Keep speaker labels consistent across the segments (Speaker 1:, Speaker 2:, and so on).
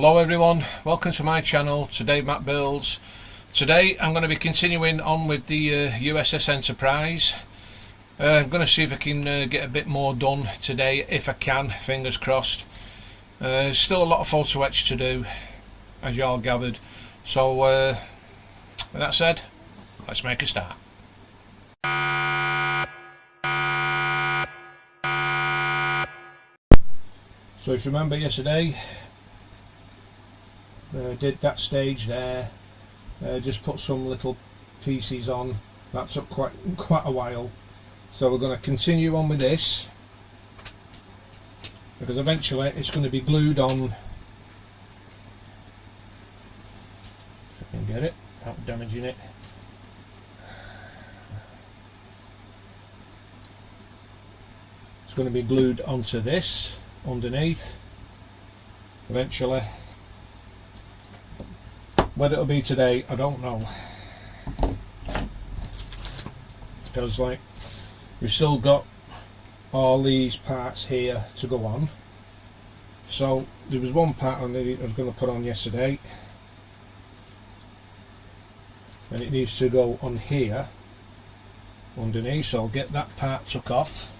Speaker 1: Hello everyone, welcome to my channel. Today Matt Builds. Today I'm going to be continuing on with the USS Enterprise. I'm going to see if I can get a bit more done today, if I can, fingers crossed. Still a lot of photo etch to do, as you all gathered. So with that said, let's make a start. So if you remember yesterday, did that stage there, just put some little pieces on. That took quite a while, so we're going to continue on with this, because eventually it's going to be glued on. If I can get it without damaging it. It's going to be glued onto this underneath eventually. Whether it'll be today, I don't know, because like we've still got all these parts here to go on. So there was one part on it I was going to put on yesterday, and it needs to go on here underneath, so I'll get that part took off.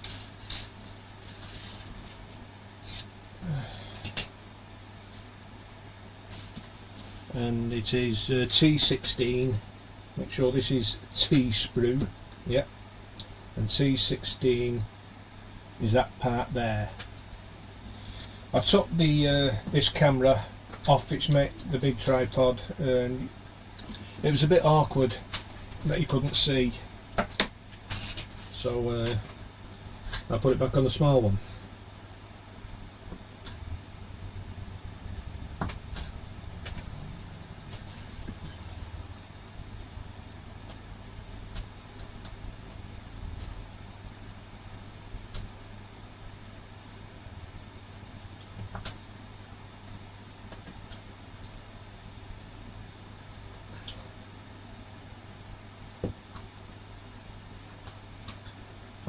Speaker 1: And it is T16. Make sure this is T sprue, yeah, and T16 is that part there. I took the this camera off the big tripod, and it was a bit awkward that you couldn't see, so I put it back on the small one.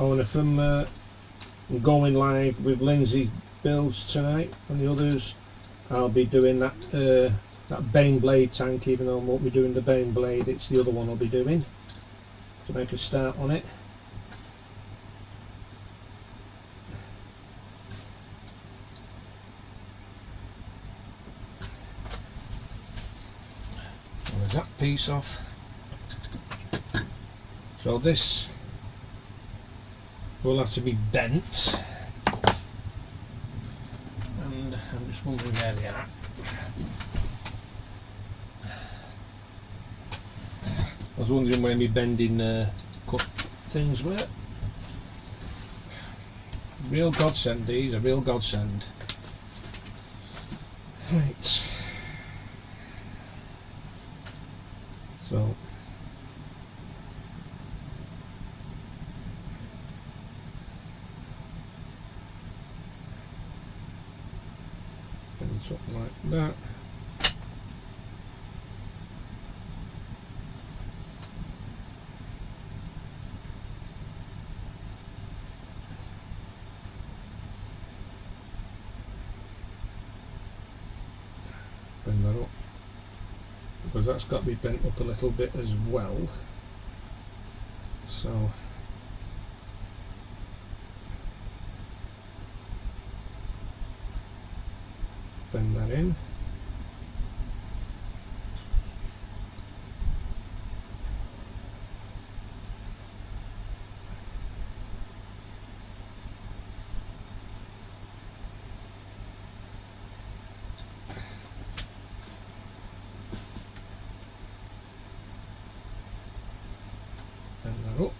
Speaker 1: Oh, and if I'm going live with Lindsay's builds tonight and the others, I'll be doing that that Bane blade tank. Even though I won't be doing the Bane blade, it's the other one I'll be doing to make a start on it. There's that piece off. So this will have to be bent, and I'm just wondering where they are. I was wondering where my bending cut things were. Real godsend, these are real godsend. Right, so something like that. Bring that up, because that's got to be bent up a little bit as well. So bend that in. Bend that up.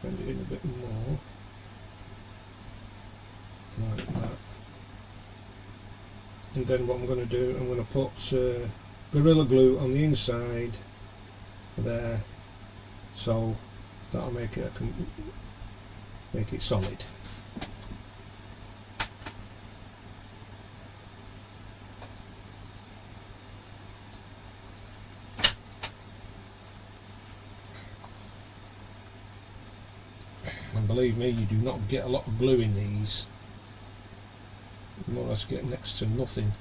Speaker 1: Bend it in a bit more, like that. And then what I'm going to do, I'm going to put Gorilla Glue on the inside there, so that'll make it solid. believe me, you do not get a lot of glue in these. You more or less get next to nothing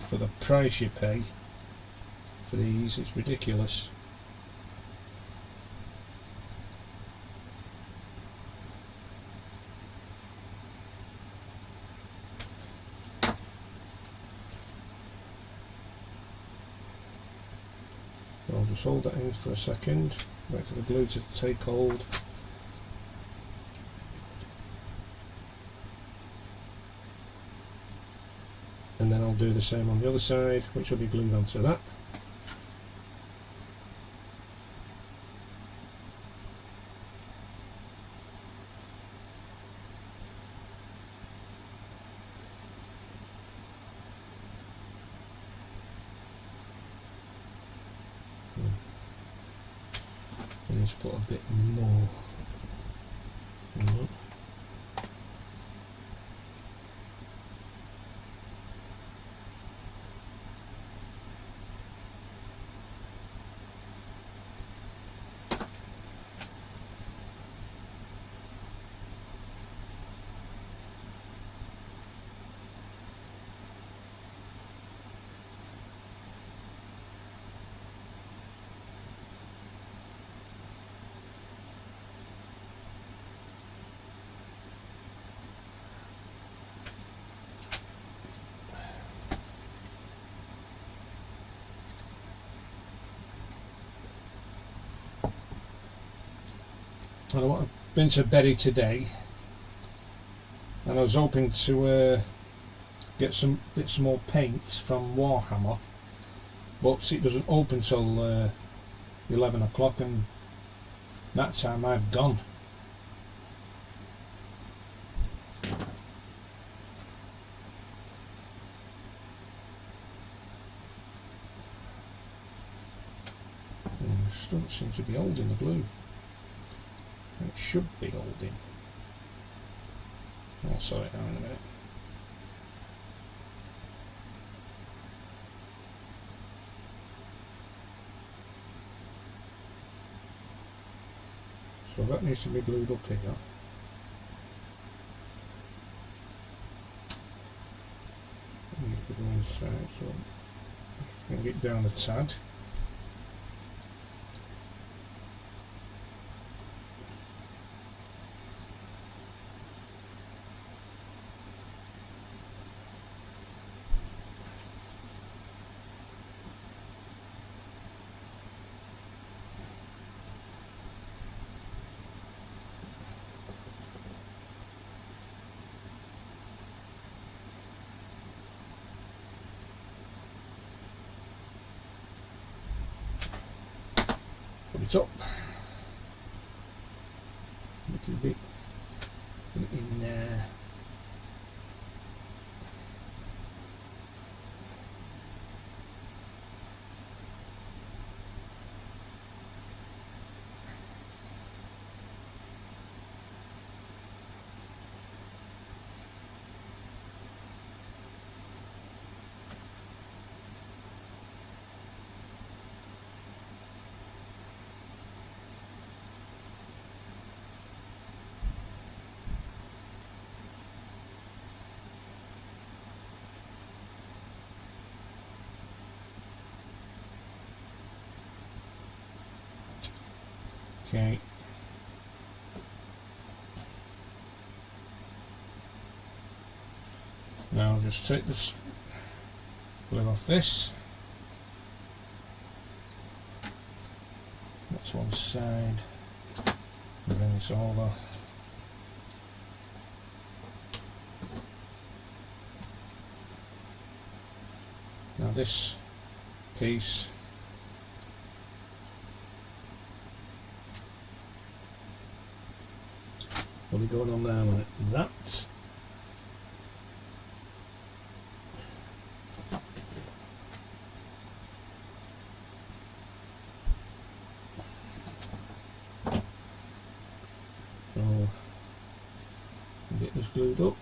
Speaker 1: for the price you pay for these. It's ridiculous. I'll just hold that in for a second, wait for the glue to take hold. And then I'll do the same on the other side, which will be glued onto that. I need to put a bit more. I've been to Berry today, and I was hoping to get some bits more paint from Warhammer, but it doesn't open till 11 o'clock, and that time I've gone. It doesn't seem to be holding the glue. It should be holding. I'll sort it out in a minute. So that needs to be glued up here. It needs to go inside, so bring it down a tad. Put it up a little bit, put it in there. Okay. Now I'll just take this glue off this. That's one side. Bring this over. Now this piece will be going on there like that. So get this glued up.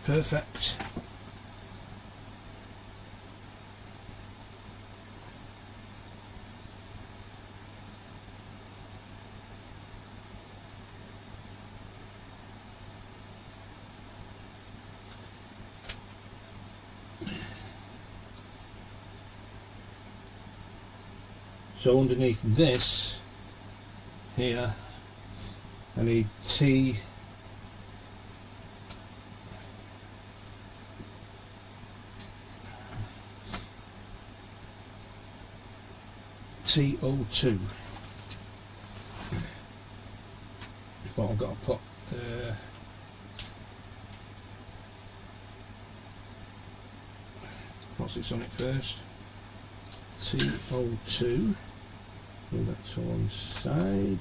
Speaker 1: perfect. So underneath this here I need TO2, but I've got to put what's this on it first? TO2, move that to one side.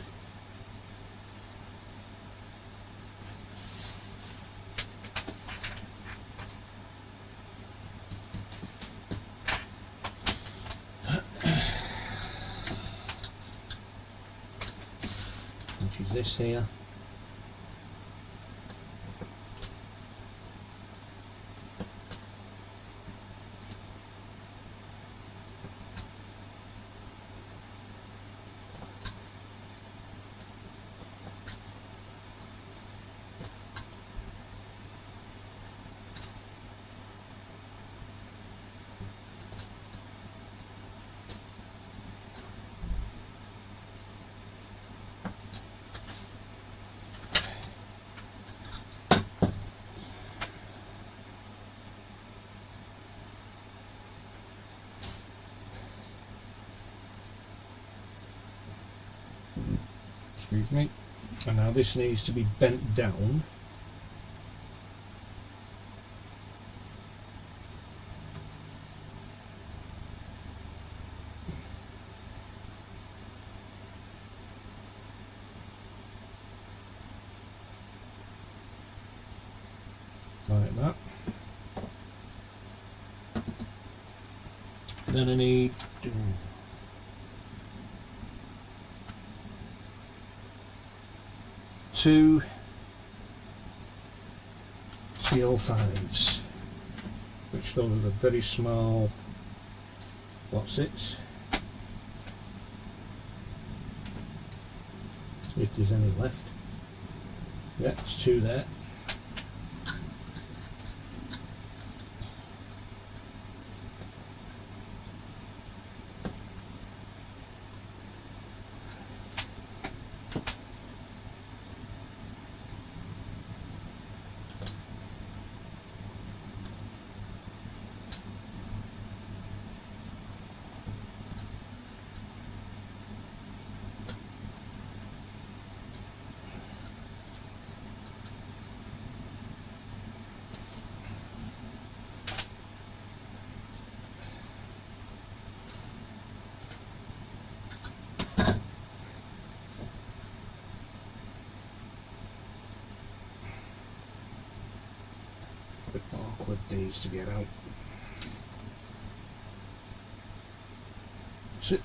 Speaker 1: Which is this here. Excuse me. And now this needs to be bent down. Like that. Then I need two TL5s, which those are the very small what's it, if there's any left. Yeah, there's two there. Bit awkward these to get out. Sit.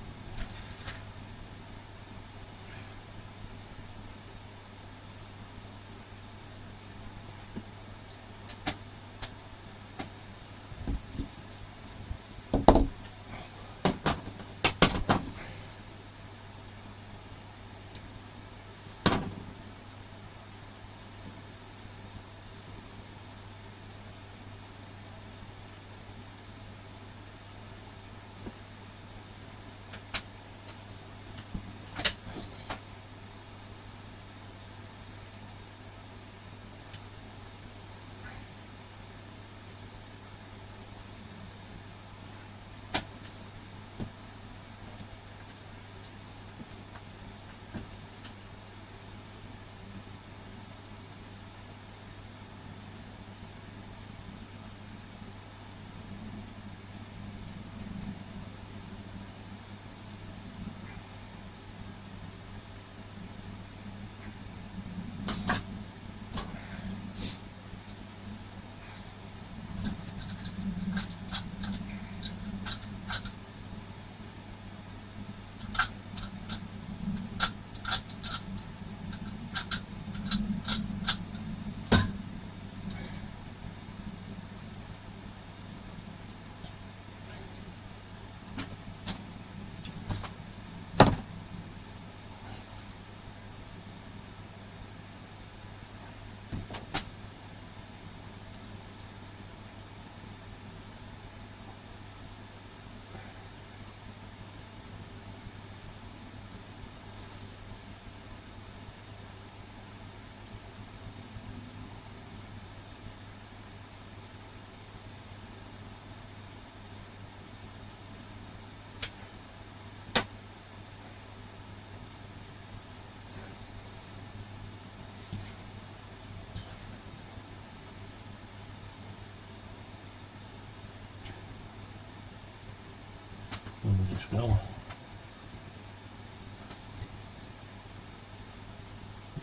Speaker 1: No.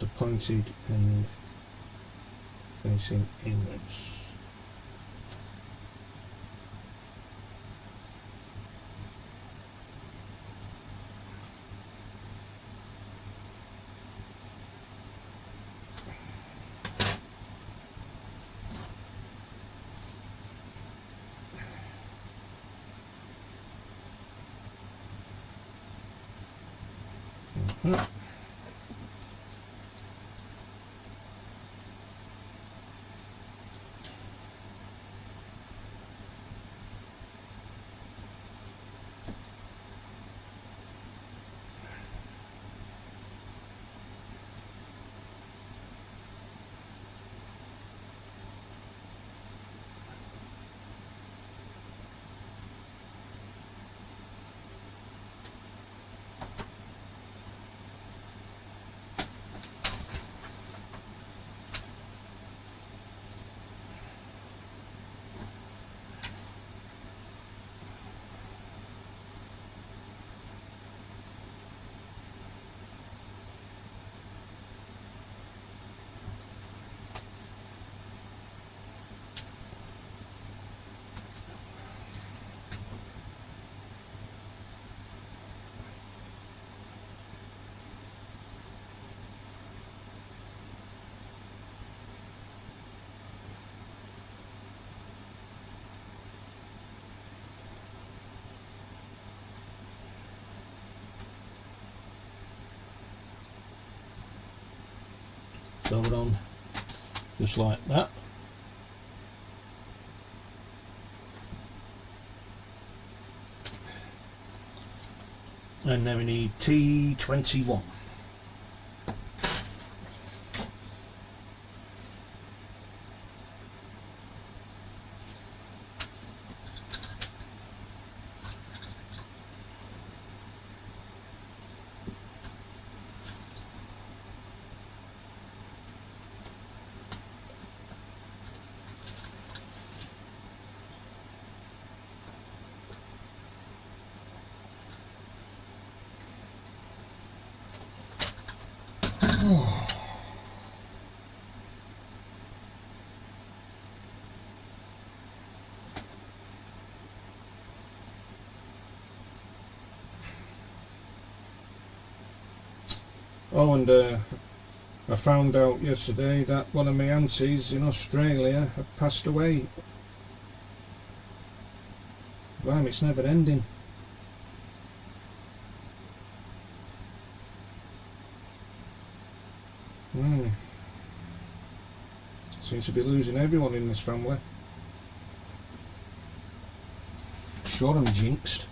Speaker 1: The pointed end facing inwards. So we're on just like that. And then we need T21. Oh, and I found out yesterday that one of my aunties in Australia had passed away. Blimey, it's never ending. Seems to be losing everyone in this family. Sure, I'm jinxed.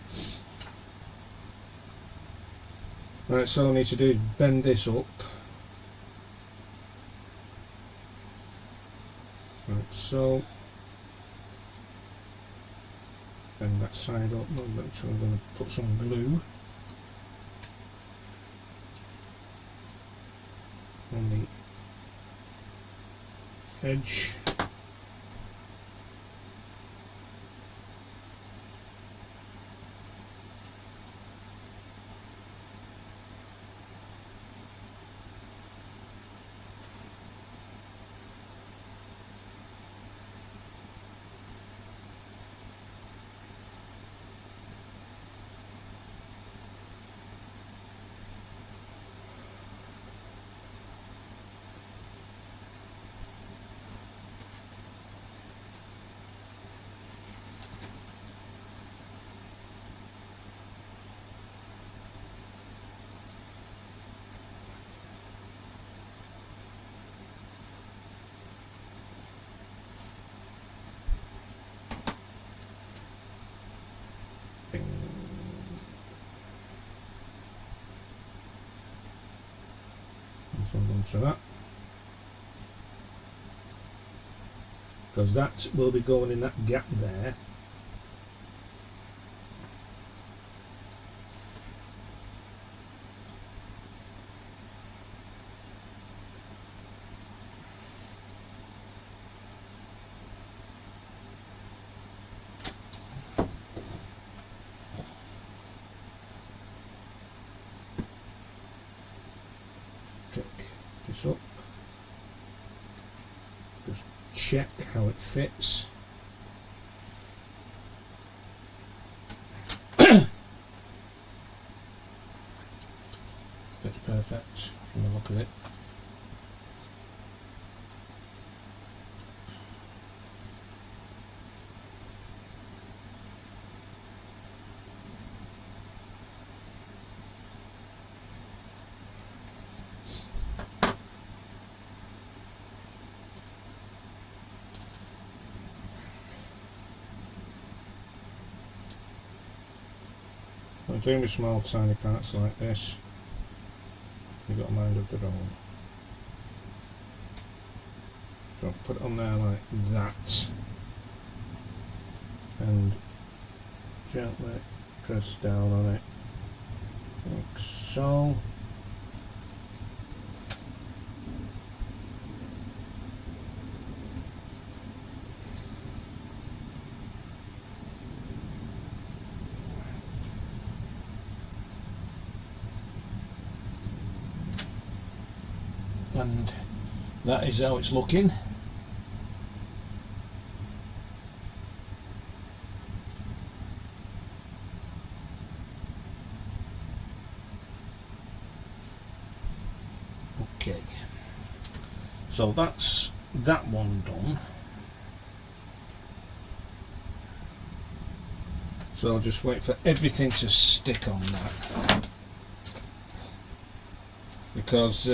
Speaker 1: Right, so all I need to do is bend this up. Right, so bend that side up. So I'm going to put some glue on the edge. So that, because that will be going in that gap there. check how it fits. Fits perfect from the look of it. I'm doing with small tiny parts like this. You've got a mind of their own. So put it on there like that, and gently press down on it, like so. And that is how it's looking. Okay, so that's that one done. So I'll just wait for everything to stick on that, because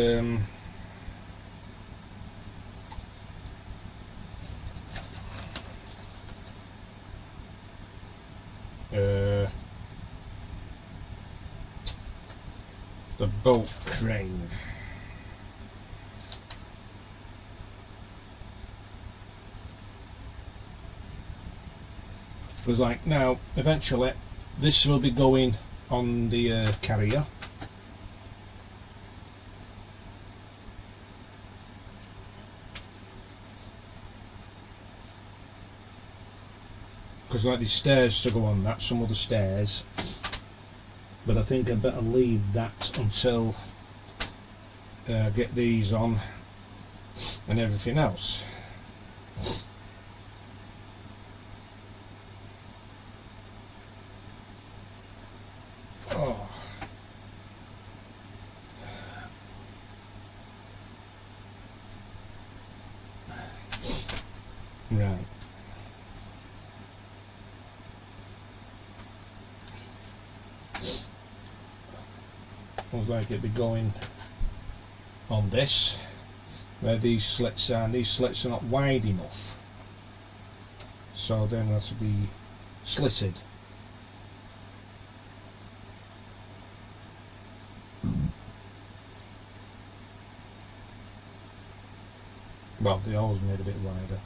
Speaker 1: the bolt crane. Because like now, eventually, this will be going on the carrier. Because like these stairs to go on that, some other stairs. But I think I'd better leave that until get these on and everything else. Oh. Right. Looks like it'd be going on this, where these slits are, and these slits are not wide enough, so then they have to be slitted. Well, they always made a bit wider.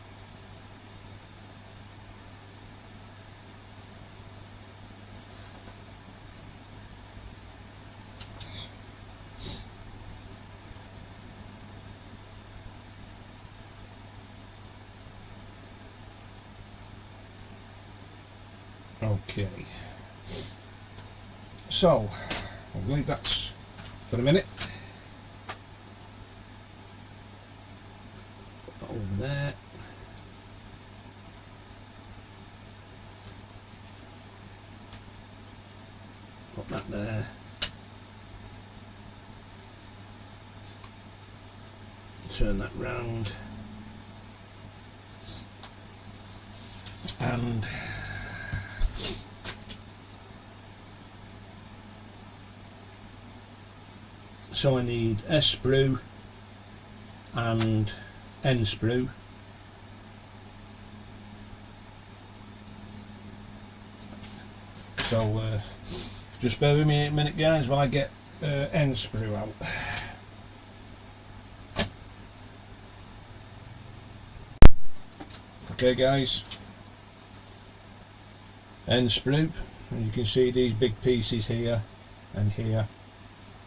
Speaker 1: Okay, so I'll leave that for a minute. Put that over there. Put that there. Turn that round. And so I need S sprue and N sprue. So just bear with me a minute, guys, while I get N sprue out. Okay, guys, N sprue, and you can see these big pieces here and here.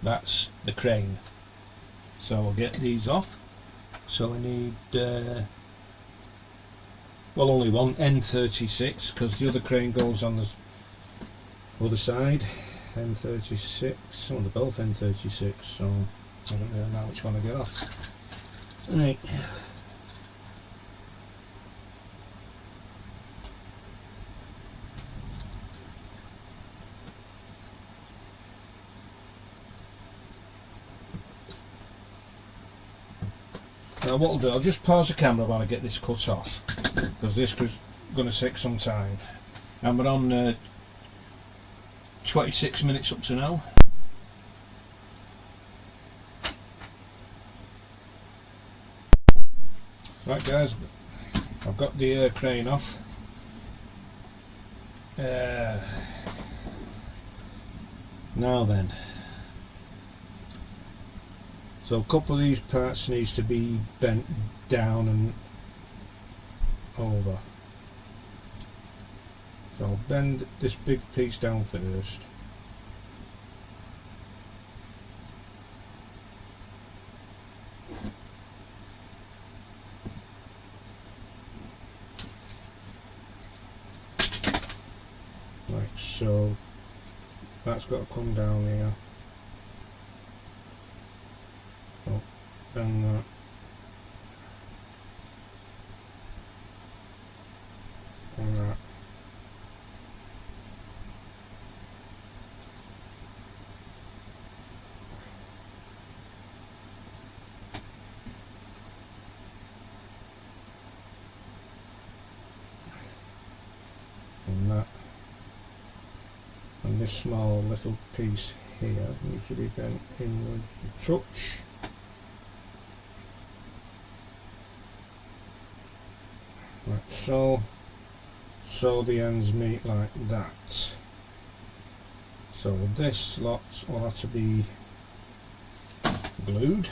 Speaker 1: That's the crane. So I'll get these off. So I need well, only one N36, because the other crane goes on the other side. N36, well, they're both N36, so I don't really know which one I get off. Right. Now what I'll do, I'll just pause the camera while I get this cut off, because this is going to take some time. And we're on 26 minutes up to now. Right guys, I've got the crane off. Now then, so a couple of these parts needs to be bent down and over. So I'll bend this big piece down first. Right, so that's got to come down here. So bend that. And that. And that. And this small little piece here needs to be bent inwards a touch. Like so. So the ends meet like that. So this lot will have to be glued.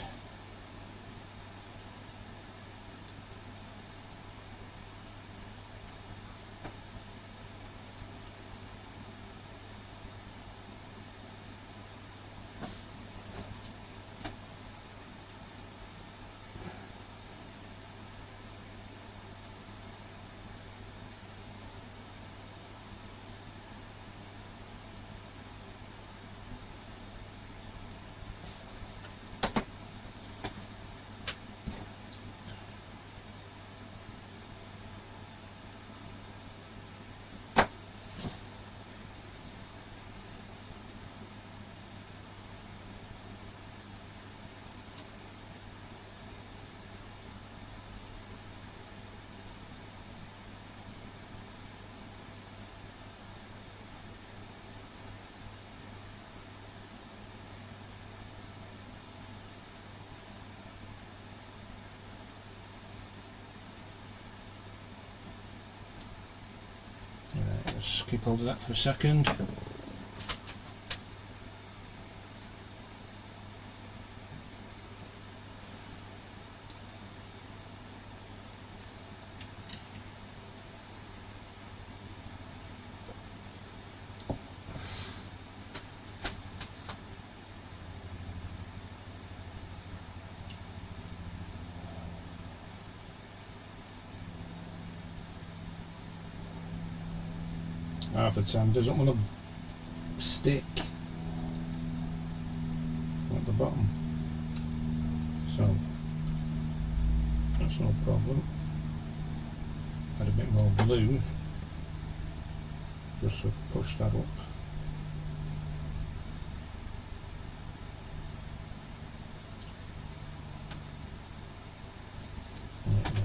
Speaker 1: Just keep hold of that for a second. Half the time doesn't want to stick at the bottom, so that's no problem. Add a bit more glue just to push that up. Like that.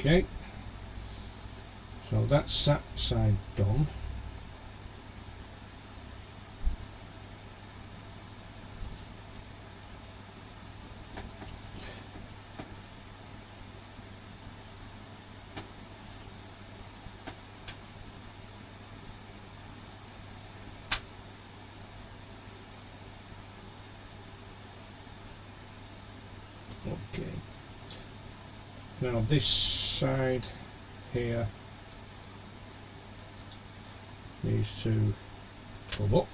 Speaker 1: Okay, so that's that side done. Okay, now this side here needs to go up.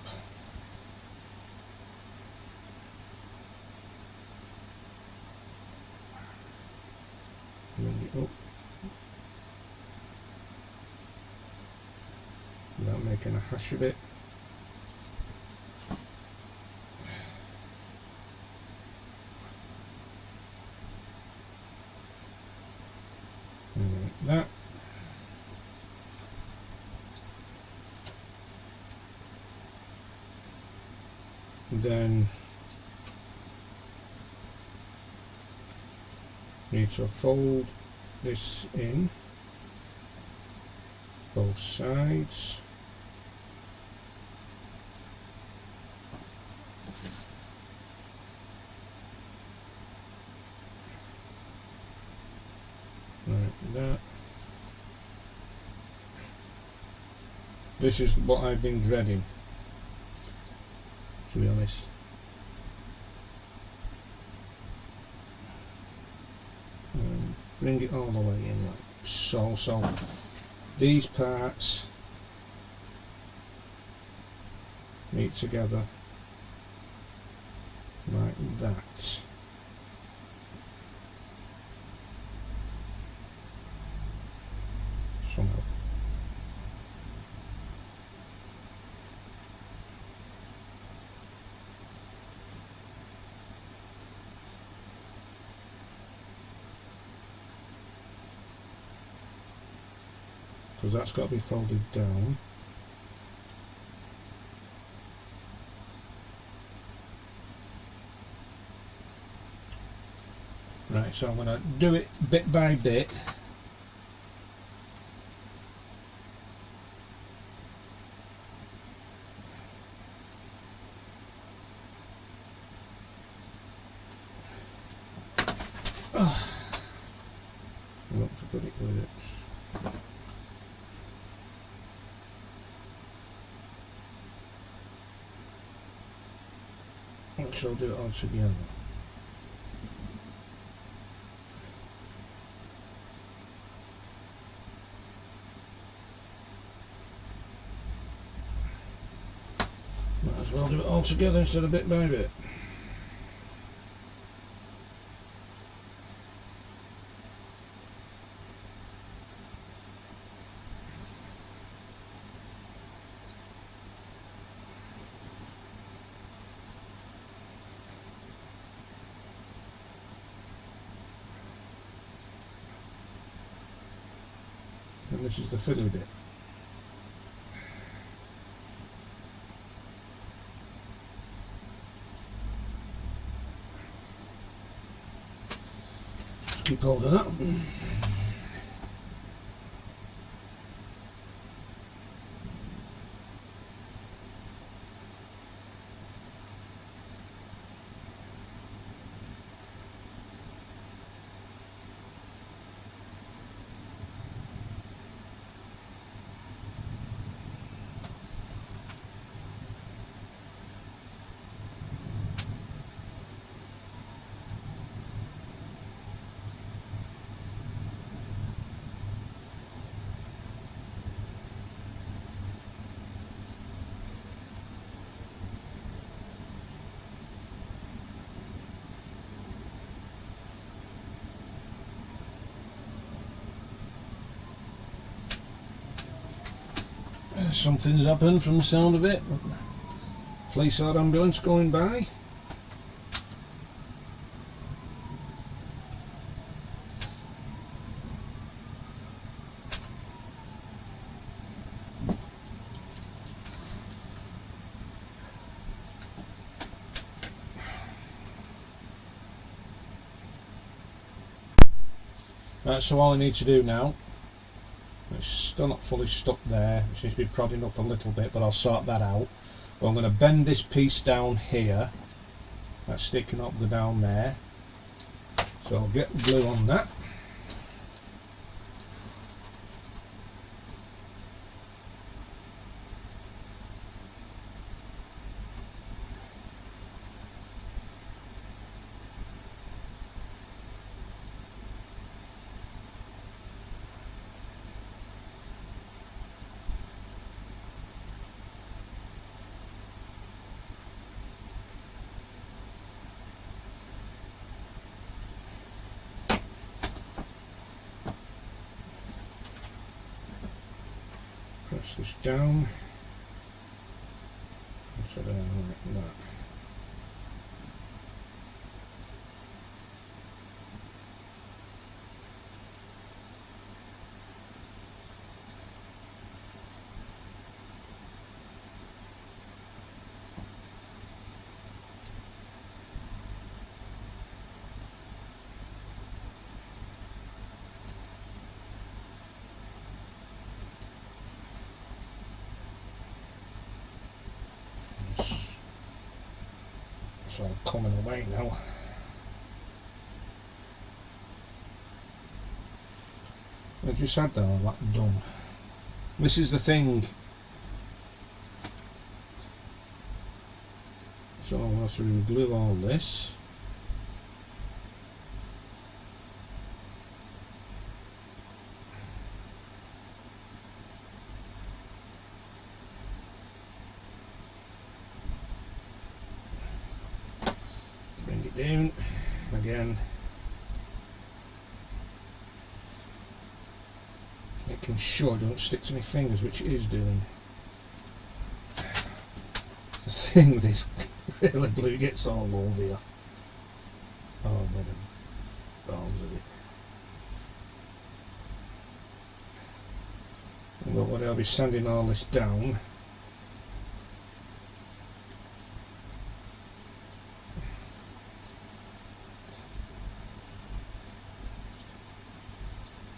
Speaker 1: Bring it up. making a hash of it. Like that. Then need to fold this in both sides. Like that. This is what I've been dreading, to be honest. Bring it all the way in like so. So these parts meet together like that. Somehow. Because that's got to be folded down. Right, so I'm going to do it bit by bit. Not to put it with it. I'll do it all together. Might as well do it all together instead of bit by bit. And this is the fiddly bit. Just keep hold of that. Something's happened from the sound of it. Police or ambulance going by. Right, so all I need to do now, it's still not fully stuck there, it seems to be prodding up a little bit, but I'll sort that out. But I'm going to bend this piece down here, that's sticking up the down there, so I'll get glue on that. Press this down. It's all coming away now. I just had all that done. This is the thing. So I'll have to glue all this. Bring it down again. Making sure it don't stick to my fingers, which it is doing. The thing, this really glue gets all over you. Oh, but the balls of it. But what I'll be sanding all this down.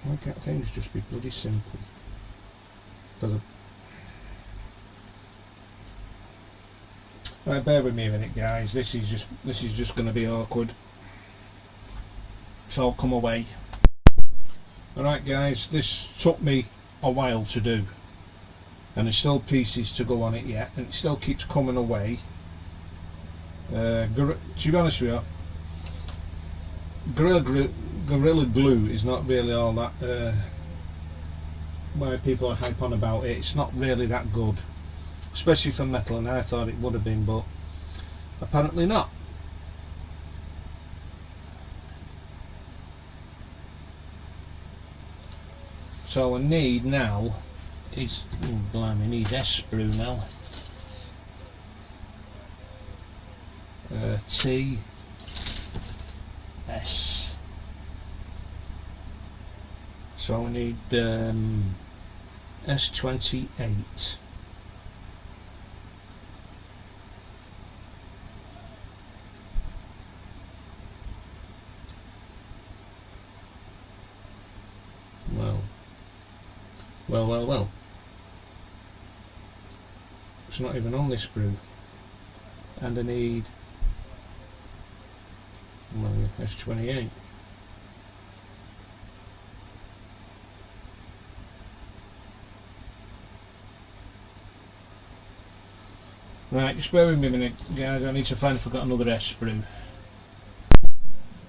Speaker 1: Why can't things just be bloody simple? Right, bear with me a minute, guys. This is just going to be awkward. It's all come away. Alright, guys, this took me a while to do, and there's still pieces to go on it yet, and it still keeps coming away. To be honest with you, Gorilla Glue is not really all that why people are hype on about it. It's not really that good, especially for metal, and I thought it would have been, but apparently not. So I need now is, oh blimey, I need S sprue now. T S. So I need S28. Well. It's not even on this sprue. And I need, well, S28. Right, just bear with me a minute, guys. I need to find if I've got another S sprue.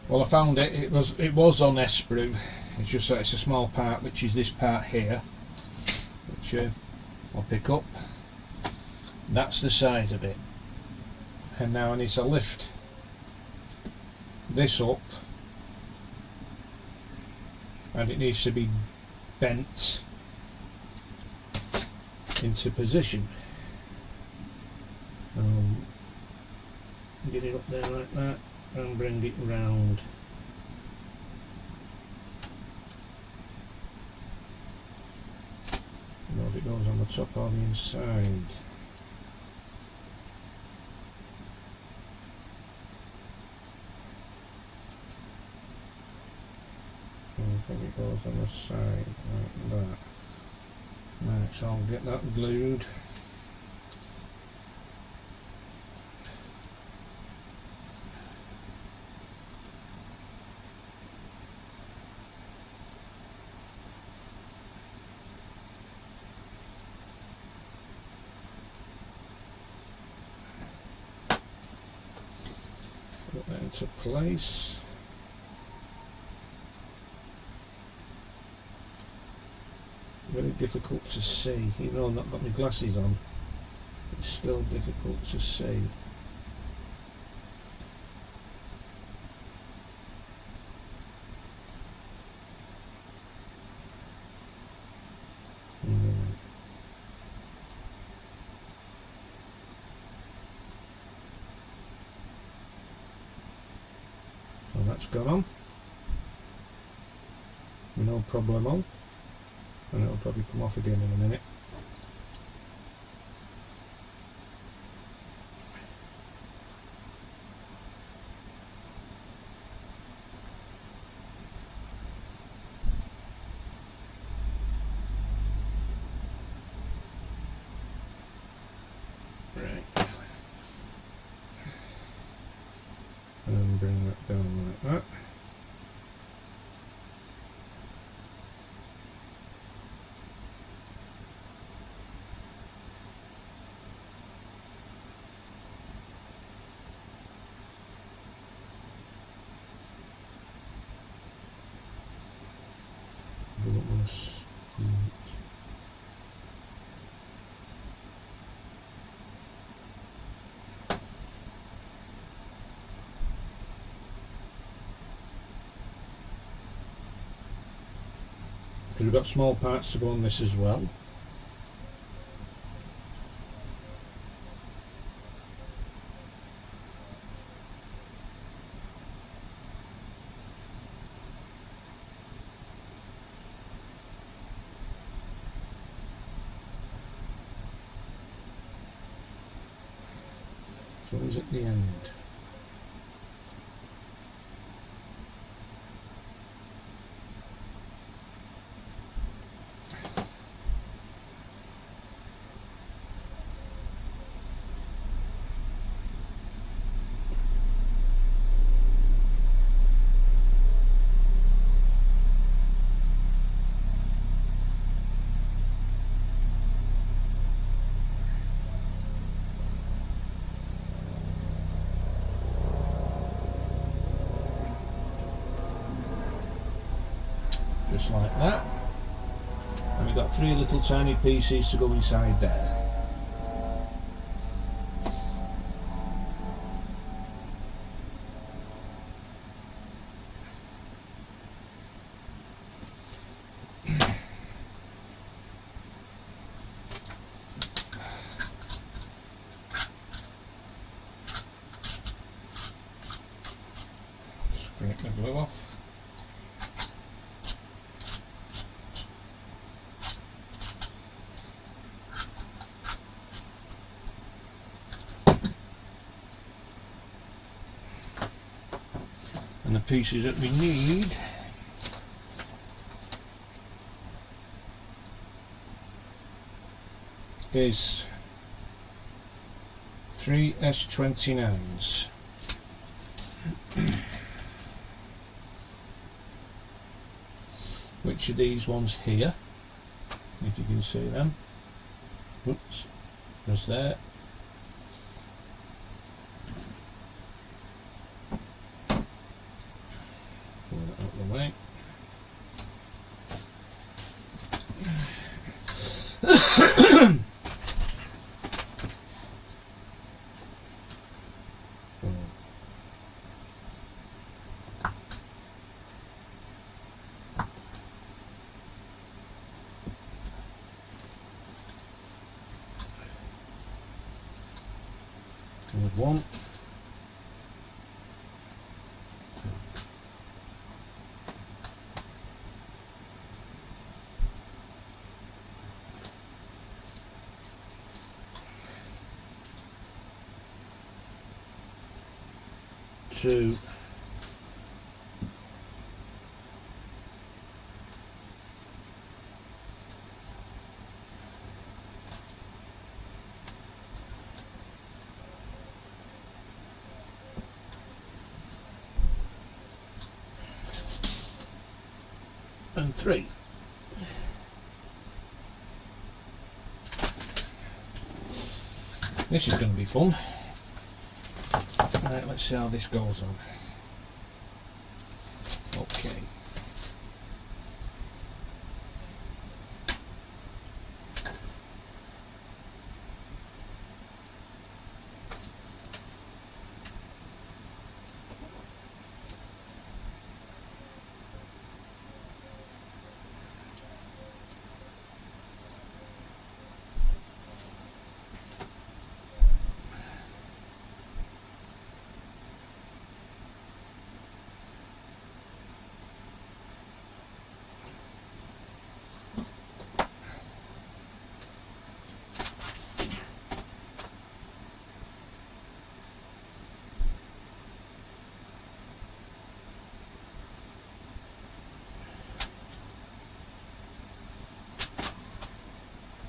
Speaker 1: Well, I found it. It was on S sprue. It's just that it's a small part, which is this part here, which I'll pick up. That's the size of it. And now I need to lift this up, and it needs to be bent into position. Get it up there like that and bring it round. I don't know if it goes on the top or the inside. I think it goes on the side like that. Right, so I'll get that glued. Put that into place. Very difficult to see, even though I've not got my glasses on, it's still difficult to see. Well, that's gone on, no problemo. And it'll probably come off again in a minute. Right. like that. I don't want to stick. Because we've got small parts to go on this as well. So it's at the end. Just like that, and we've got 3 little tiny pieces to go inside there. Scrape the glue off. And the pieces that we need is 3 S29s. Which are these ones here, if you can see them. Oops, just there. Pull that out of the way. One. Two. And 3. This is going to be fun. Right, let's see how this goes on. Okay.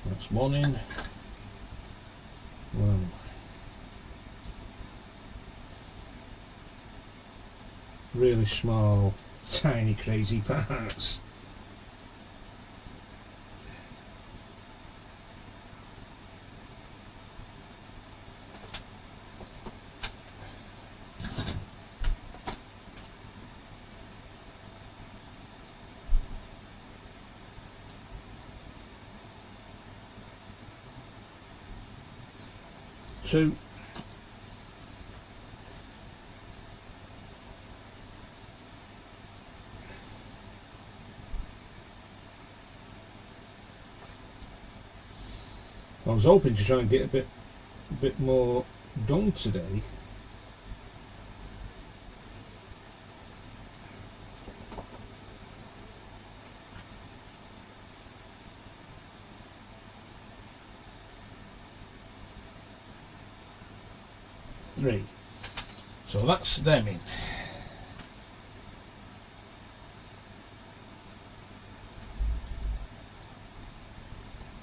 Speaker 1: That's one in. Well, really small, tiny, crazy parts. Two. I was hoping to try and get a bit more done today. Three. So that's them in.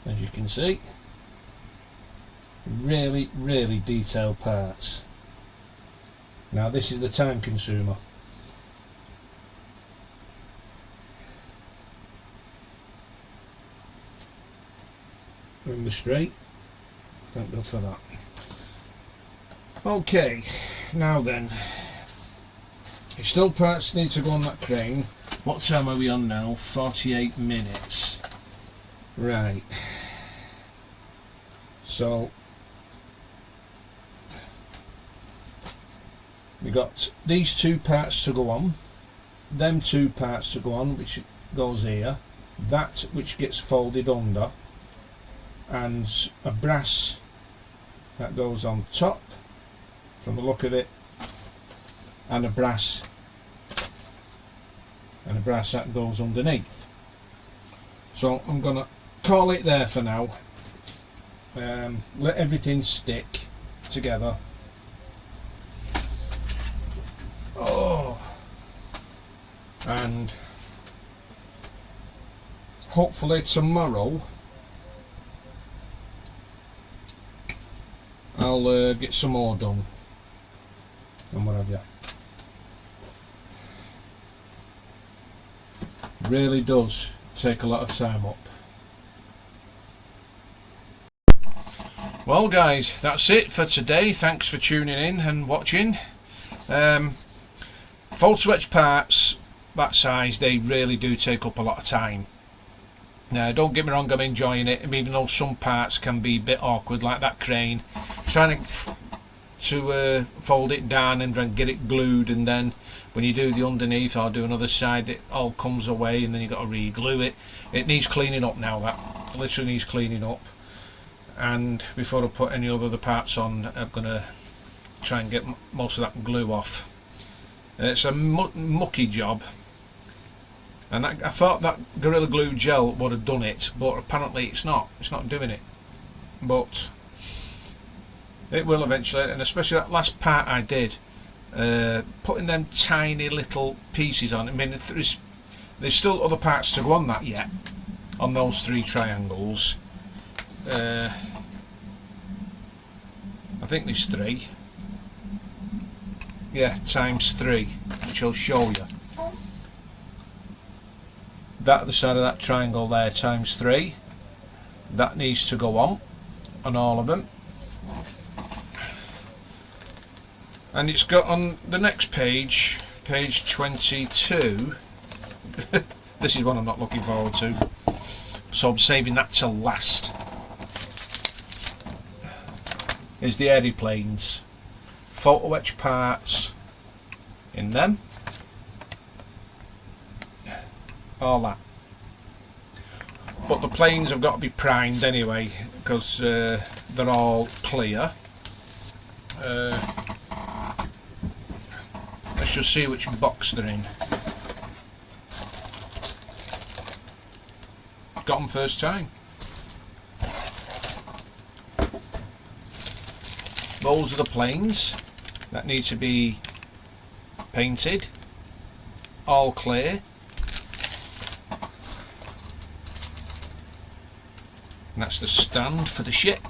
Speaker 1: As you can see, really detailed parts. Now this is the time consumer. Bring the straight. Thank God for that. Okay, now then, still parts need to go on that crane. What time are we on now? 48 minutes. Right. So we got these two parts to go on, them two parts to go on, which goes here, that which gets folded under, and a brass that goes on top from the look of it, and a brass that goes underneath. So I'm gonna call it there for now. Let everything stick together. Oh, and hopefully tomorrow I'll get some more done and what have you. Really does take a lot of time up. Well guys, that's it for today. Thanks for tuning in and watching. Photo etch parts that size, they really do take up a lot of time. Now don't get me wrong, I'm enjoying it, even though some parts can be a bit awkward, like that crane. Trying to fold it down and then get it glued, and then when you do the underneath or do another side, it all comes away and then you've got to re-glue it. It needs cleaning up now, that literally needs cleaning up. And before I put any other parts on, I'm going to try and get most of that glue off. It's a mucky job, and I thought that Gorilla Glue gel would have done it, but apparently it's not doing it, but it will eventually. And especially that last part I did, putting them tiny little pieces on. I mean, there's still other parts to go on that yet, on those three triangles. I think there's three. Yeah, times three, which I'll show you. That other side of that triangle there, times three. That needs to go on all of them. And it's got on the next page, page 22. This is one I'm not looking forward to, so I'm saving that till last. Is the aeroplanes. Photo etch parts in them, all that, but the planes have got to be primed anyway, because they're all clear. Let's just see which box they're in. Got them first time. Those are the planes that need to be painted, all clear. And that's the stand for the ship,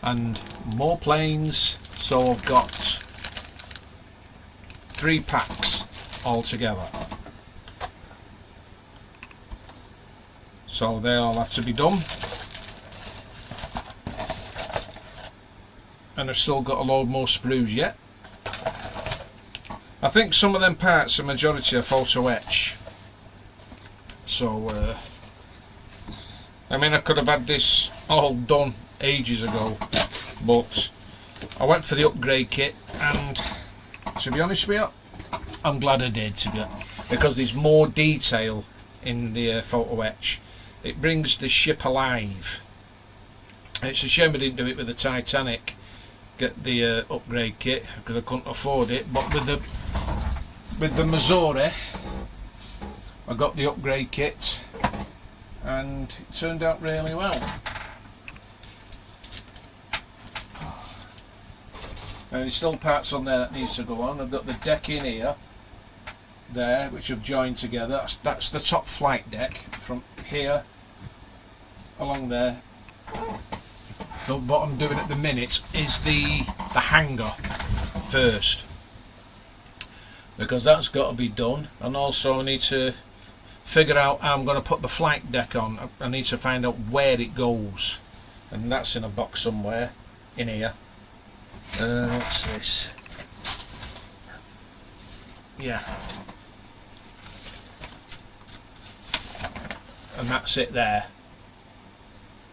Speaker 1: and more planes. So I've got 3 packs altogether. So they all have to be done. And I've still got a load more sprues yet. I think some of them parts, the majority are photo etch. So, I mean, I could have had this all done ages ago, but I went for the upgrade kit, and to be honest with you, I'm glad I did, because there's more detail in the photo etch. It brings the ship alive. It's a shame I didn't do it with the Titanic, get the upgrade kit, because I couldn't afford it. But with the Missouri, I got the upgrade kit, and it turned out really well. And there's still parts on there that needs to go on. I've got the deck in here, there, which I've joined together. That's the top flight deck from here along there. So what I'm doing at the minute is the hangar first, because that's got to be done. And also I need to figure out how I'm going to put the flight deck on. I need to find out where it goes, and that's in a box somewhere in here. What's this? Yeah, and that's it there,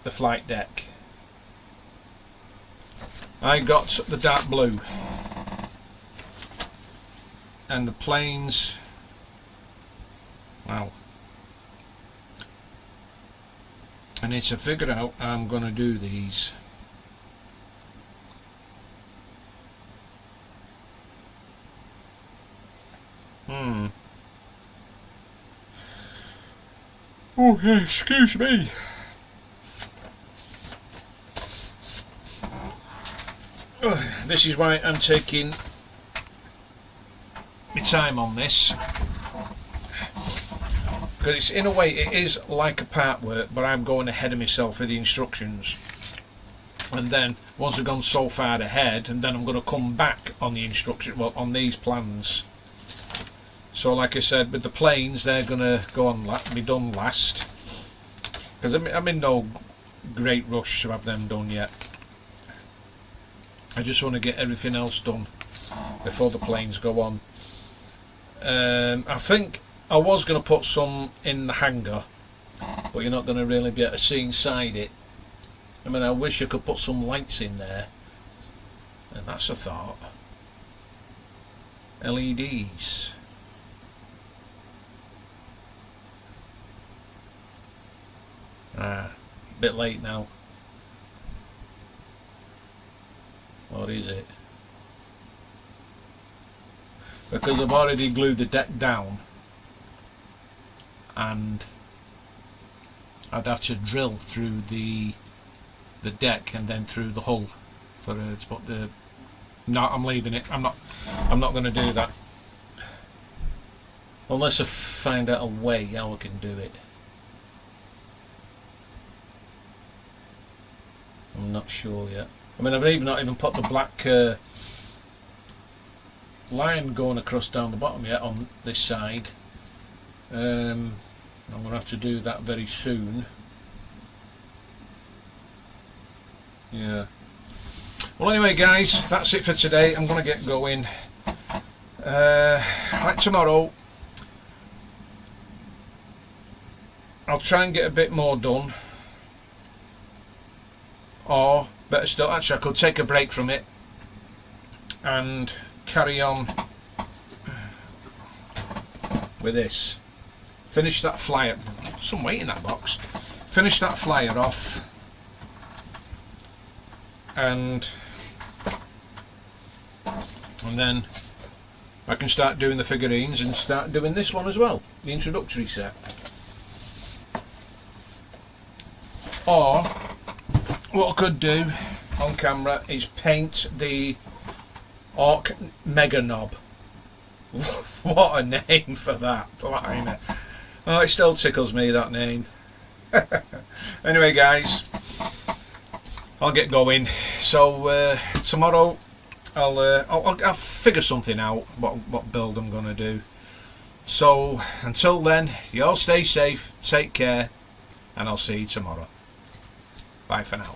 Speaker 1: the flight deck. I got the dark blue, and the planes, wow, I need to figure out how I'm going to do these. Oh, excuse me. This is why I'm taking my time on this, because it's, in a way, it is like a part work, but I'm going ahead of myself with the instructions. And then once I've gone so far ahead, and then I'm going to come back on the instruction, well, on these plans. So like I said, with the planes, they're going to go on, be done last, because I'm in no great rush to have them done yet. I just want to get everything else done before the planes go on. I think I was going to put some in the hangar, but you're not going to really be able to see inside it. I mean, I wish I could put some lights in there, and that's a thought. LEDs. A bit late now. What is it? Because I've already glued the deck down, and I'd have to drill through the deck and then through the hull for to put the. No, I'm leaving it. I'm not going to do that unless I find out a way how I can do it. I'm not sure yet. I mean, I've not even put the black line going across down the bottom yet on this side. I'm going to have to do that very soon. Yeah. Well, anyway, guys, that's it for today. I'm going to get going. Like tomorrow, I'll try and get a bit more done. Or better still, actually, I could take a break from it and carry on with this. Finish that flyer. Some weight in that box. Finish that flyer off, and then I can start doing the figurines and start doing this one as well, the introductory set. Or what I could do on camera is paint the Orc Mega Knob. What a name for that, blimey. Oh, it still tickles me, that name. Anyway, guys, I'll get going. So tomorrow
Speaker 2: I'll figure something out what build I'm gonna do. So until then, you all stay safe, take care, and I'll see you tomorrow. Bye for now.